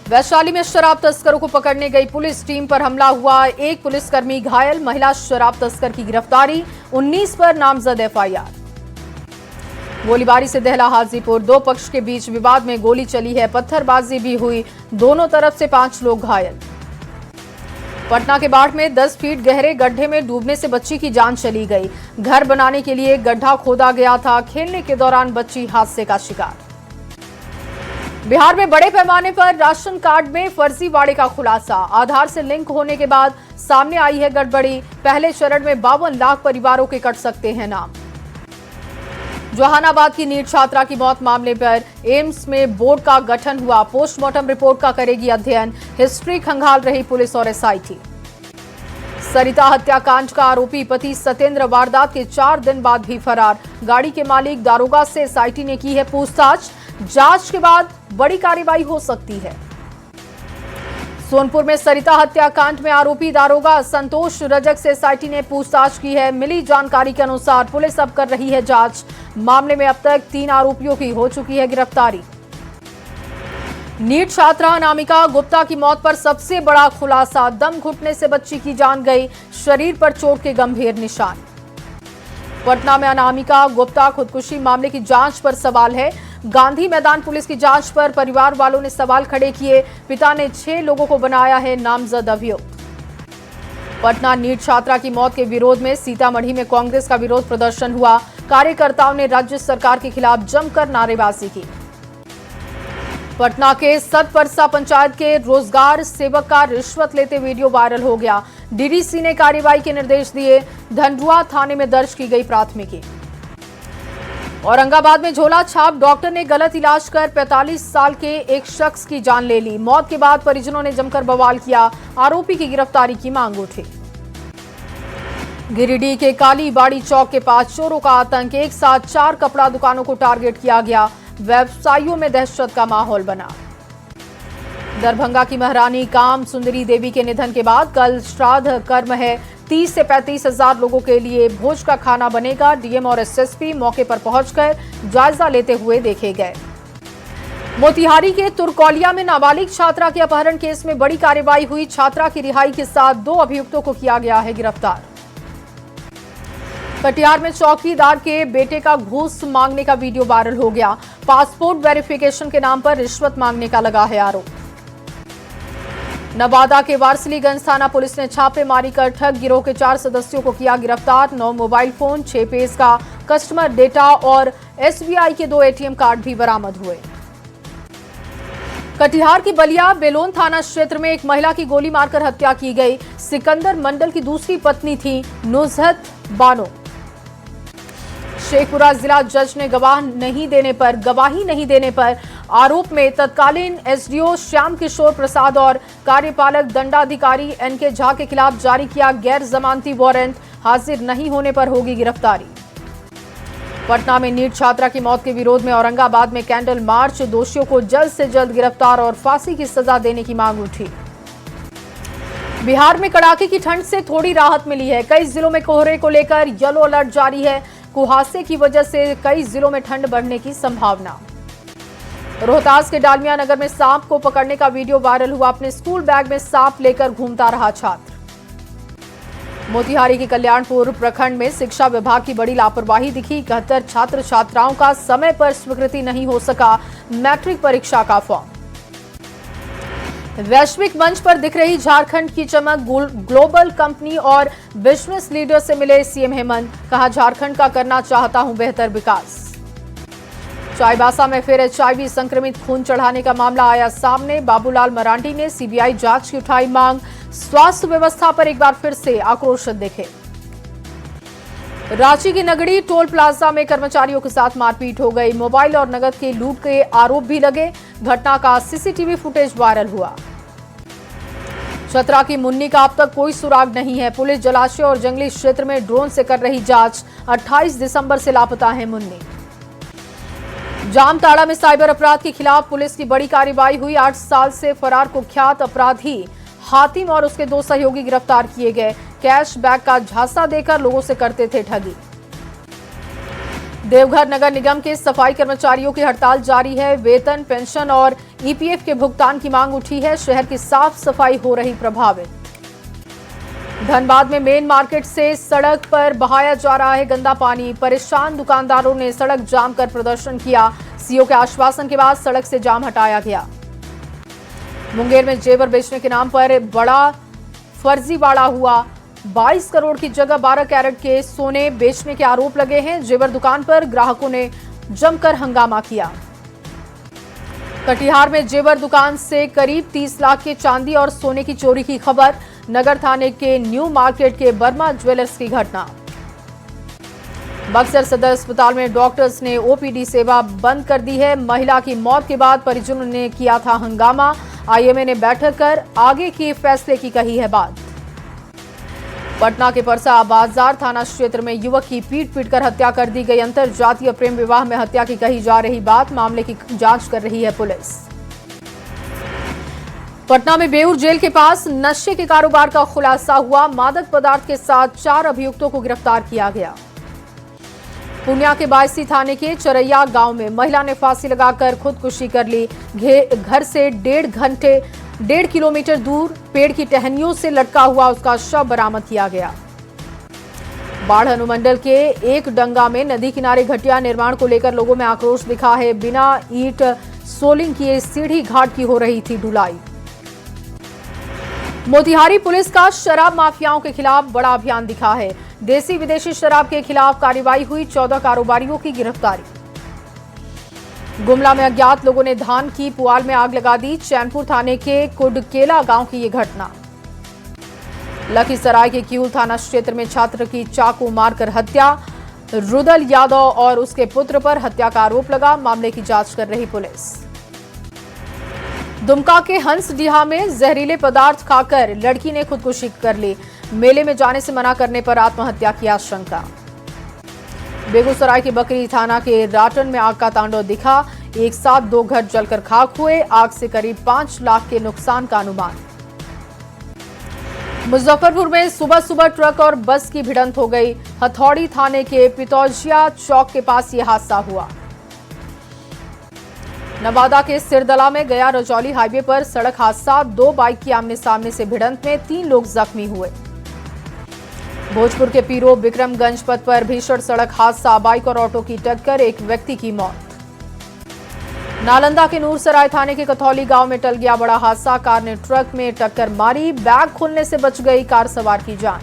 वैशाली में शराब तस्करों को पकड़ने गई पुलिस टीम पर हमला हुआ, एक पुलिसकर्मी घायल, महिला शराब तस्कर की गिरफ्तारी, 19 पर नामजद एफआईआर। गोलीबारी से दहला हाजीपुर, दो पक्ष के बीच विवाद में गोली चली है, पत्थरबाजी भी हुई, दोनों तरफ से 5 लोग घायल। पटना के बाढ़ में 10 फीट गहरे गड्ढे में डूबने से बच्ची की जान चली गई। घर बनाने के लिए गड्ढा खोदा गया था, खेलने के दौरान बच्ची हादसे का शिकार। बिहार में बड़े पैमाने पर राशन कार्ड में फर्जीवाड़े का खुलासा, आधार से लिंक होने के बाद सामने आई है गड़बड़ी। पहले चरण में 52 लाख परिवारों के कट सकते हैं नाम। जहानाबाद की नीट छात्रा की मौत मामले पर एम्स में बोर्ड का गठन हुआ, पोस्टमार्टम रिपोर्ट का करेगी अध्ययन, हिस्ट्री खंगाल रही पुलिस और एसआईटी। सरिता हत्याकांड का आरोपी पति सत्येंद्र वारदात के 4 दिन बाद भी फरार, गाड़ी के मालिक दारोगा से एसआईटी ने की है पूछताछ, जांच के बाद बड़ी कार्रवाई हो सकती है। सोनपुर में सरिता हत्याकांड में आरोपी दारोगा संतोष रजक से एसआईटी ने पूछताछ की है। मिली जानकारी के अनुसार पुलिस अब कर रही है जांच, मामले में अब तक 3 आरोपियों की हो चुकी है गिरफ्तारी। नीट छात्रा अनामिका गुप्ता की मौत पर सबसे बड़ा खुलासा, दम घुटने से बच्ची की जान गई, शरीर पर चोट के गंभीर निशान। पटना में अनामिका गुप्ता खुदकुशी मामले की जांच पर सवाल है, गांधी मैदान पुलिस की जांच पर परिवार वालों ने सवाल खड़े किए, पिता ने 6 लोगों को बनाया है नामजद अभियुक्त। पटना नीट छात्रा की मौत के विरोध में सीतामढ़ी में कांग्रेस का विरोध प्रदर्शन हुआ, कार्यकर्ताओं ने राज्य सरकार के खिलाफ जमकर नारेबाजी की। पटना के सतपरसा पंचायत के रोजगार सेवक का रिश्वत लेते वीडियो वायरल हो गया, डीडीसी ने कार्रवाई के निर्देश दिए, धनरुआ थाने में दर्ज की गई प्राथमिकी। औरंगाबाद में झोला छाप डॉक्टर ने गलत इलाज कर 45 साल के एक शख्स की जान ले ली, मौत के बाद परिजनों ने जमकर बवाल किया, आरोपी की गिरफ्तारी की मांग उठी। गिरिडीह के कालीबाड़ी चौक के पास चोरों का आतंक, एक साथ 4 कपड़ा दुकानों को टारगेट किया गया, व्यवसायियों में दहशत का माहौल बना। दरभंगा की महारानी काम सुंदरी देवी के निधन के बाद कल श्राद्ध कर्म है, 30 से 35 हजार लोगों के लिए भोज का खाना बनेगा। डीएम और एसएसपी मौके पर पहुंचकर जायजा लेते हुए देखे गए। मोतिहारी के तुरकौलिया में नाबालिग छात्रा के अपहरण केस में बड़ी कार्रवाई हुई, छात्रा की रिहाई के साथ 2 अभियुक्तों को किया गया है गिरफ्तार। कटिहार में चौकीदार के बेटे का घूस मांगने का वीडियो वायरल हो गया, पासपोर्ट वेरिफिकेशन के नाम पर रिश्वत मांगने का लगा है आरोप। नवादा के वारसिलीगंज थाना पुलिस ने छापेमारी कर ठग गिरोह के 4 सदस्यों को किया गिरफ्तार, 9 मोबाइल फोन, 6 पेज का कस्टमर डेटा और एसबीआई के 2 एटीएम कार्ड भी बरामद हुए। कटिहार की बलिया बेलोन थाना क्षेत्र में एक महिला की गोली मारकर हत्या की गई, सिकंदर मंडल की दूसरी पत्नी थी नुजहत बानो। शेखपुरा जिला जज ने गवाही नहीं देने पर आरोप में तत्कालीन एसडीओ श्याम किशोर प्रसाद और कार्यपालक दंडाधिकारी एनके झा के खिलाफ जारी किया गैर जमानती वारंट, हाजिर नहीं होने पर होगी गिरफ्तारी। पटना में नीट छात्रा की मौत के विरोध में औरंगाबाद में कैंडल मार्च, दोषियों को जल्द से जल्द गिरफ्तार और फांसी की सजा देने की मांग उठी। बिहार में कड़ाके की ठंड से थोड़ी राहत मिली है, कई जिलों में कोहरे को लेकर येलो अलर्ट जारी है, कुहासे की वजह से कई जिलों में ठंड बढ़ने की संभावना। रोहतास के डालमिया नगर में सांप को पकड़ने का वीडियो वायरल हुआ, अपने स्कूल बैग में सांप लेकर घूमता रहा छात्र। मोतिहारी के कल्याणपुर प्रखंड में शिक्षा विभाग की बड़ी लापरवाही दिखी, 71 छात्र छात्राओं का समय पर स्वीकृति नहीं हो सका मैट्रिक परीक्षा का फॉर्म। वैश्विक मंच पर दिख रही झारखंड की चमक, ग्लोबल कंपनी और बिजनेस लीडर से मिले सीएम हेमंत, कहा झारखंड का करना चाहता हूं बेहतर विकास। चाईबासा में फिर एचआईवी संक्रमित खून चढ़ाने का मामला आया सामने, बाबूलाल मरांडी ने सीबीआई जांच की उठाई मांग, स्वास्थ्य व्यवस्था पर एक बार फिर से आक्रोश दिखे। रांची की नगड़ी टोल प्लाजा में कर्मचारियों के साथ मारपीट हो गई, मोबाइल और नगद के लूट के आरोप भी लगे, घटना का सीसीटीवी फुटेज वायरल हुआ। चतरा की मुन्नी का अब तक कोई सुराग नहीं है, पुलिस जलाशय और जंगली क्षेत्र में ड्रोन से कर रही जांच, 28 दिसंबर से लापता है मुन्नी। जामताड़ा में साइबर अपराध के खिलाफ पुलिस की बड़ी कार्रवाई हुई, 8 साल से फरार कुख्यात अपराधी हातिम और उसके 2 सहयोगी गिरफ्तार किए गए, कैश बैग का झांसा देकर लोगों से करते थे ठगी। देवघर नगर निगम के सफाई कर्मचारियों की हड़ताल जारी है। वेतन, पेंशन और ईपीएफ के भुगतान की मांग उठी है। शहर की साफ सफाई हो रही प्रभावित। धनबाद में मेन मार्केट से सड़क पर बहाया जा रहा है गंदा पानी। परेशान दुकानदारों ने सड़क जाम कर प्रदर्शन किया। सीओ के आश्वासन के बाद सड़क से जाम हटाया गया। मुंगेर में जेवर बेचने के नाम पर बड़ा फर्जीवाड़ा हुआ। 22 करोड़ की जगह 12 कैरेट के सोने बेचने के आरोप लगे हैं। जेवर दुकान पर ग्राहकों ने जमकर हंगामा किया। कटिहार में जेवर दुकान से करीब 30 लाख के चांदी और सोने की चोरी की खबर। नगर थाने के न्यू मार्केट के वर्मा ज्वेलर्स की घटना। बक्सर सदर अस्पताल में डॉक्टर्स ने ओपीडी सेवा बंद कर दी है। महिला की मौत के बाद परिजनों ने किया था हंगामा। आईएमए ने बैठक कर आगे के फैसले की कही है बात। पटना के परसा बाजार थाना क्षेत्र में युवक की पीट-पीट हत्या कर दी गई। अंतरजातीय प्रेम विवाह में हत्या की कही जा रही बात। मामले की जांच कर रही है पुलिस। पटना में बेऊर जेल के पास नशे के कारोबार का खुलासा हुआ। मादक पदार्थ के साथ 4 अभियुक्तों को गिरफ्तार किया गया। पूर्णिया के बायसी थाने के चरैया गांव में महिला ने फांसी लगाकर खुदकुशी कर ली। घर से 1.5 किलोमीटर दूर पेड़ की टहनियों से लटका हुआ उसका शव बरामद किया गया। बाढ़ अनुमंडल के एक डंगा में नदी किनारे घटिया निर्माण को लेकर लोगों में आक्रोश दिखा है। बिना ईंट सोलिंग किए सीढ़ी घाट की हो रही थी ढुलाई। मोतिहारी पुलिस का शराब माफियाओं के खिलाफ बड़ा अभियान दिखा है। देसी विदेशी शराब के खिलाफ कार्रवाई हुई। 14 कारोबारियों की गिरफ्तारी। गुमला में अज्ञात लोगों ने धान की पुआल में आग लगा दी। चैनपुर थाने के कुडकेला गांव की यह घटना। लखीसराय के किऊल थाना क्षेत्र में छात्र की चाकू मारकर हत्या। रुदल यादव और उसके पुत्र पर हत्या का आरोप लगा। मामले की जांच कर रही पुलिस। दुमका के हंसडीहा में जहरीले पदार्थ खाकर लड़की ने खुदकुशी कर ली। मेले में जाने से मना करने पर आत्महत्या की आशंका। बेगूसराय के बकरी थाना के राटन में आग का तांडव दिखा। एक साथ 2 घर जलकर खाक हुए। आग से करीब 5 लाख के नुकसान का अनुमान। मुजफ्फरपुर में सुबह सुबह ट्रक और बस की भिड़ंत हो गई। हथौड़ी थाने के पितौजिया चौक के पास यह हादसा हुआ। नवादा के सिरदला में गया रजौली हाईवे पर सड़क हादसा। 2 बाइक की आमने सामने से भिड़ंत में 3 लोग जख्मी हुए। भोजपुर के पीरो विक्रमगंज पथ पर भीषण सड़क हादसा। बाइक और ऑटो की टक्कर, एक व्यक्ति की मौत। नालंदा के नूरसराय थाने के कथौली गांव में टल गया बड़ा हादसा। कार ने ट्रक में टक्कर मारी। बैग खुलने से बच गई कार सवार की जान।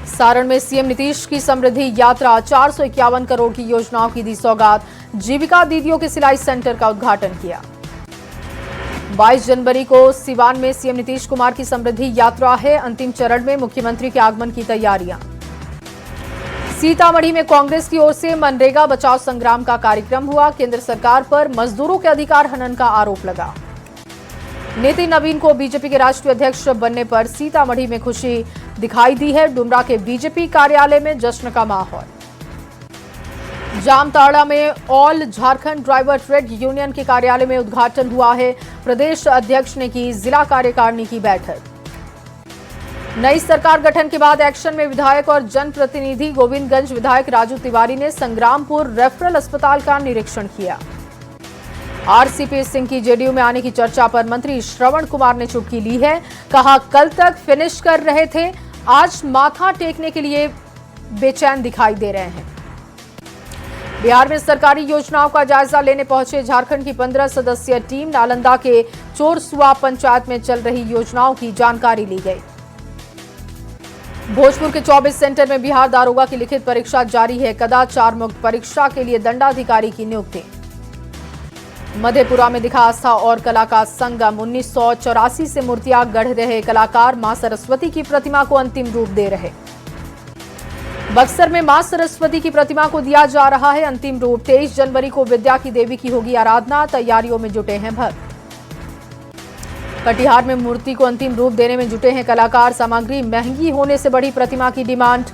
सारण में सीएम नीतीश की समृद्धि यात्रा। 451 करोड़ की योजनाओं की दी सौगात। जीविका दीदियों के सिलाई सेंटर का उद्घाटन किया। 22 जनवरी को सिवान में सीएम नीतीश कुमार की समृद्धि यात्रा है। अंतिम चरण में मुख्यमंत्री के आगमन की तैयारियां। सीतामढ़ी में कांग्रेस की ओर से मनरेगा बचाओ संग्राम का कार्यक्रम हुआ। केंद्र सरकार पर मजदूरों के अधिकार हनन का आरोप लगा। नितिन नवीन को बीजेपी के राष्ट्रीय अध्यक्ष बनने पर सीतामढ़ी में खुशी दिखाई दी है। डुमरा के बीजेपी कार्यालय में जश्न का माहौल। जामताड़ा में all Jharkhand driver trade union के कार्यालय में उद्घाटन हुआ है। प्रदेश अध्यक्ष ने की जिला कार्यकारिणी की बैठक। नई सरकार गठन के बाद एक्शन में विधायक और जनप्रतिनिधि। गोविंदगंज विधायक राजू तिवारी ने संग्रामपुर रेफरल अस्पताल का निरीक्षण किया। आरसीपी सिंह की जेडीयू में आने की चर्चा पर मंत्री श्रवण कुमार ने चुटकी ली है। कहा, कल तक फिनिश कर रहे थे, आज माथा टेकने के लिए बेचैन दिखाई दे रहे हैं। बिहार में सरकारी योजनाओं का जायजा लेने पहुंचे झारखंड की 15 सदस्यीय टीम। नालंदा के चोरसुआ पंचायत में चल रही योजनाओं की जानकारी ली गई। भोजपुर के 24 सेंटर में बिहार दारोगा की लिखित परीक्षा जारी है। कदाचार मुक्त परीक्षा के लिए दंडाधिकारी की नियुक्ति। मधेपुरा में दिखा आस्था और कला का संगम। 1984 से मूर्तियां गढ़ रहे कलाकार मां सरस्वती की प्रतिमा को अंतिम रूप दे रहे। बक्सर में मां सरस्वती की प्रतिमा को दिया जा रहा है अंतिम रूप। 23 जनवरी को विद्या की देवी की होगी आराधना। तैयारियों में जुटे हैं भक्त। कटिहार में मूर्ति को अंतिम रूप देने में जुटे हैं कलाकार। सामग्री महंगी होने से बढ़ी प्रतिमा की demand.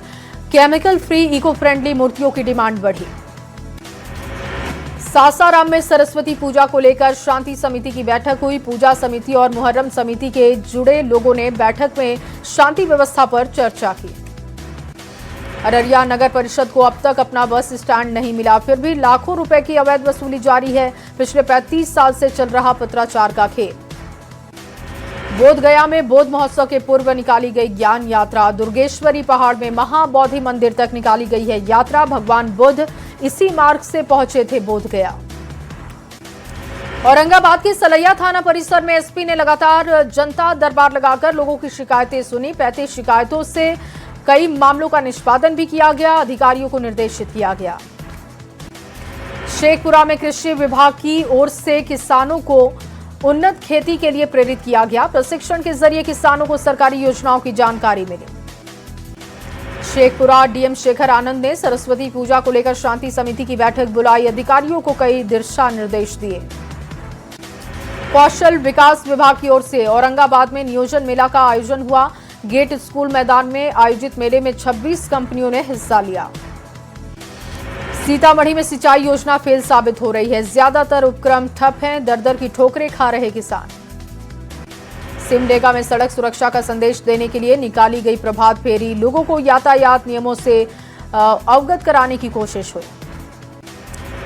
Chemical free eco friendly मूर्तियों की डिमांड बढ़ी। सासाराम में सरस्वती पूजा को लेकर शांति समिति की बैठक हुई। पूजा समिति और मुहर्रम समिति के जुड़े लोगों ने बैठक में शांति व्यवस्था पर चर्चा की। अररिया नगर परिषद को अब तक अपना बस स्टैंड नहीं मिला, फिर भी लाखों रुपए की अवैध वसूली जारी है। पिछले 35 साल से चल रहा पत्राचार का खेल। बोध गया में बोध महोत्सव के पूर्व निकाली गई ज्ञान यात्रा। दुर्गेश्वरी पहाड़ में महाबोधि मंदिर तक निकाली गई है यात्रा। भगवान बुद्ध इसी मार्ग से पहुंचे थे बोध गया। औरंगाबाद के सलैया थाना परिसर में एसपी ने लगातार जनता दरबार लगाकर लोगों की शिकायतें सुनी। 35 शिकायतों से कई मामलों का निष्पादन भी किया गया। अधिकारियों को निर्देशित किया गया। शेखपुरा में कृषि विभाग की ओर से किसानों को उन्नत खेती के लिए प्रेरित किया गया। प्रशिक्षण के जरिए किसानों को सरकारी योजनाओं की जानकारी मिली। शेखपुरा डीएम शेखर आनंद ने सरस्वती पूजा को लेकर शांति समिति की बैठक बुलाई। अधिकारियों को कई दिशा निर्देश दिए। कौशल विकास विभाग की ओर से औरंगाबाद में नियोजन मेला का आयोजन हुआ। गेट स्कूल मैदान में आयोजित मेले में 26 कंपनियों ने हिस्सा लिया। सीतामढ़ी में सिंचाई योजना फेल साबित हो रही है। ज्यादातर उपक्रम ठप हैं। दर-दर की ठोकरें खा रहे किसान। सिमडेगा में सड़क सुरक्षा का संदेश देने के लिए निकाली गई प्रभात फेरी। लोगों को यातायात नियमों से अवगत कराने की कोशिश हुई।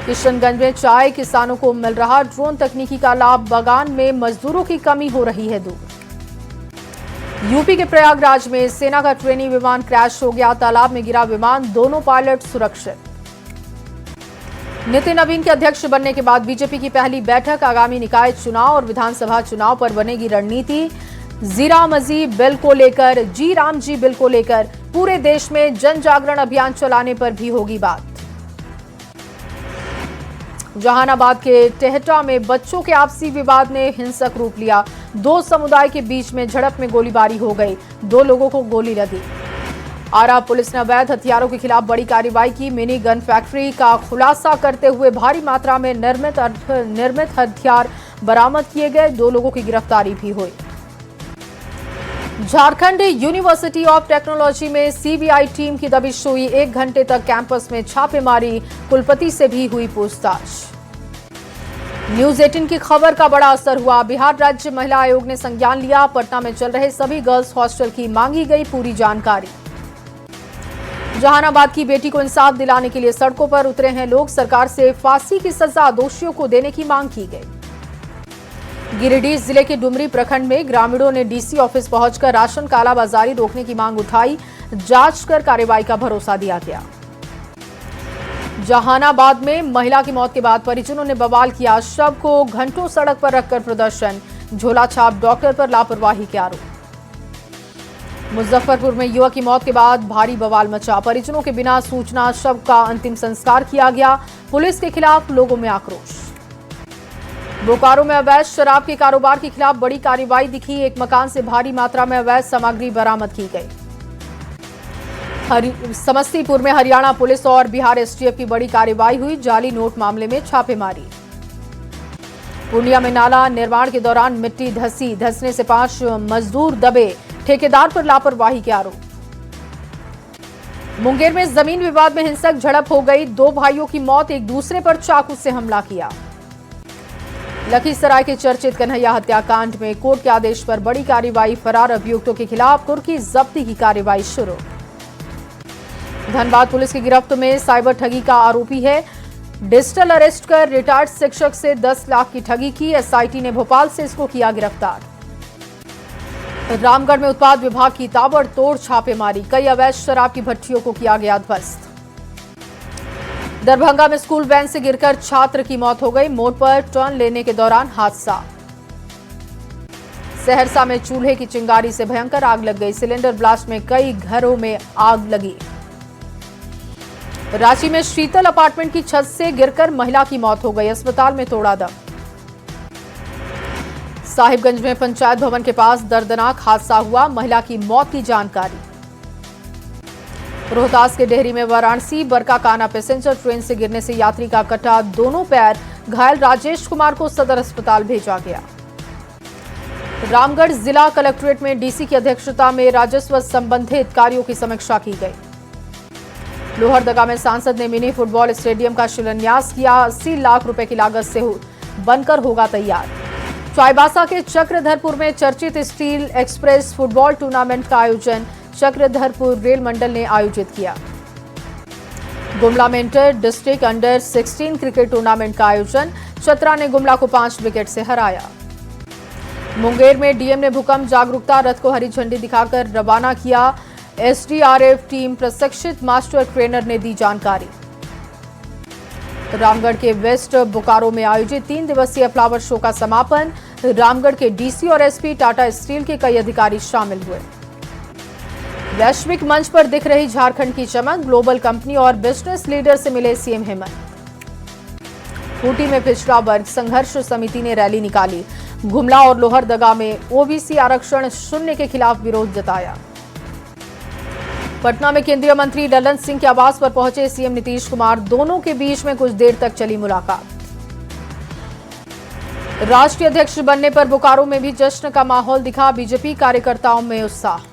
किशनगंज में चाय किसानों को मिल रहा ड्रोन तकनीकी का लाभ। बागान में मजदूरों की कमी हो रही है दूर। यूपी के प्रयागराज में सेना का ट्रेनी विमान क्रैश हो गया। तालाब में गिरा विमान, दोनों पायलट सुरक्षित। नितिन नवीन के अध्यक्ष बनने के बाद बीजेपी की पहली बैठक। आगामी निकाय चुनाव और विधानसभा चुनाव पर बनेगी रणनीति। जी राम जी बिल को लेकर पूरे देश में जन जागरण अभियान चलाने पर भी होगी बात। जहानाबाद के टेहटा में बच्चों के आपसी विवाद ने हिंसक रूप लिया। दो समुदाय के बीच में झड़प में गोलीबारी हो गई। 2 लोगों को गोली लगी। आरा पुलिस ने अवैध हथियारों के खिलाफ बड़ी कार्रवाई की। मिनी गन फैक्ट्री का खुलासा करते हुए भारी मात्रा में निर्मित हथियार बरामद किए गए। 2 लोगों की गिरफ्तारी भी हुई। झारखंड यूनिवर्सिटी ऑफ टेक्नोलॉजी में सीबीआई टीम की दबिश हुई। 1 घंटे तक कैंपस में छापेमारी। कुलपति से भी हुई पूछताछ। न्यूज 18 की खबर का बड़ा असर हुआ। बिहार राज्य महिला आयोग ने संज्ञान लिया। पटना में चल रहे सभी गर्ल्स हॉस्टल की मांगी गई पूरी जानकारी। जहानाबाद की बेटी को इंसाफ दिलाने के लिए सड़कों पर उतरे हैं लोग। सरकार से फांसी की सजा दोषियों को देने की मांग की गई। गिरिडीह जिले के डुमरी प्रखंड में ग्रामीणों ने डीसी ऑफिस पहुंचकर राशन कालाबाजारी रोकने की मांग उठाई। जांच कर कार्रवाई का भरोसा दिया गया। जहानाबाद में महिला की मौत के बाद परिजनों ने बवाल किया। शव को घंटों सड़क पर रखकर प्रदर्शन। झोला छाप डॉक्टर पर लापरवाही के आरोप। मुजफ्फरपुर में युवक की मौत के बाद भारी बवाल मचा। परिजनों के बिना सूचना शव का अंतिम संस्कार किया गया। पुलिस के खिलाफ लोगों में आक्रोश। बोकारो में अवैध शराब के कारोबार के खिलाफ बड़ी कार्रवाई दिखी। एक मकान से भारी मात्रा में अवैध सामग्री बरामद की गई। समस्तीपुर में हरियाणा पुलिस और बिहार एसटीएफ की बड़ी कार्रवाई हुई। जाली नोट मामले में छापेमारी। पूर्णिया में नाला निर्माण के दौरान मिट्टी धंसने से 5 मजदूर दबे। ठेकेदार पर लापरवाही के आरोप। मुंगेर में जमीन विवाद में हिंसक झड़प हो गई। 2 भाइयों की मौत। एक दूसरे पर चाकू से हमला किया। लखीसराय के चर्चित कन्हैया हत्याकांड में कोर्ट के आदेश पर बड़ी कार्रवाई। फरार अभियुक्तों के खिलाफ कुर्की जब्ती की कार्रवाई शुरू। धनबाद पुलिस की गिरफ्त में साइबर ठगी का आरोपी है। डिजिटल अरेस्ट कर रिटायर्ड शिक्षक से 10 लाख की ठगी की। एसआईटी ने भोपाल से इसको किया गिरफ्तार। रामगढ़ में उत्पाद विभाग की ताबड़तोड़ छापेमारी। कई अवैध शराब की भट्टियों को किया गया ध्वस्त। दरभंगा में स्कूल वैन से गिरकर छात्र की मौत हो गई। मोड़ पर टर्न लेने के दौरान हादसा। सहरसा में चूल्हे की चिंगारी से भयंकर आग लग गई। सिलेंडर ब्लास्ट में कई घरों में आग लगी। रांची में शीतल अपार्टमेंट की छत से गिरकर महिला की मौत हो गई। अस्पताल में तोड़ा दम। साहिबगंज में पंचायत भवन के पास दर्दनाक हादसा हुआ। महिला की मौत की जानकारी। रोहतास के डेहरी में वाराणसी बरकाकाना पैसेंजर ट्रेन से गिरने से यात्री का कटा 2 पैर। घायल राजेश कुमार को सदर अस्पताल भेजा गया। रामगढ़ जिला कलेक्ट्रेट में डीसी की अध्यक्षता में राजस्व संबंधित कार्यों की समीक्षा की गई। लोहरदगा में सांसद ने मिनी फुटबॉल स्टेडियम का शिलान्यास किया। 80 लाख रुपए की लागत से बनकर होगा तैयार। चाईबासा के चक्रधरपुर में चर्चित स्टील एक्सप्रेस फुटबॉल टूर्नामेंट का आयोजन चक्रधरपुर रेल मंडल ने आयोजित किया। गुमला में inter district under 16 cricket tournament का आयोजन, चतरा ने गुमला को 5 विकेट से हराया। मुंगेर में डीएम ने भूकंप जागरूकता रथ को हरी झंडी दिखाकर रवाना किया। एसडीआरएफ टीम प्रशिक्षित मास्टर ट्रेनर ने दी जानकारी। रामगढ़ के वेस्ट बोकारो में आयोजित 3 दिवसीय फ्लावर शो का समापन, रामगढ़ के डीसी और एसपी, टाटा स्टील के कई अधिकारी शामिल हुए। वैश्विक मंच पर दिख रही झारखंड की चमक, ग्लोबल कंपनी और बिजनेस लीडर से मिले सीएम हेमंत। खूंटी में पिछड़ा वर्ग संघर्ष समिति ने रैली निकाली, गुमला और लोहरदगा में ओबीसी आरक्षण शून्य के खिलाफ विरोध जताया। पटना में केंद्रीय मंत्री ललन सिंह के आवास पर पहुंचे सीएम नीतीश कुमार, दोनों के बीच में कुछ देर तक चली मुलाकात। राष्ट्रीय अध्यक्ष बनने पर बोकारो में भी जश्न का माहौल दिखा, बीजेपी कार्यकर्ताओं में उत्साह।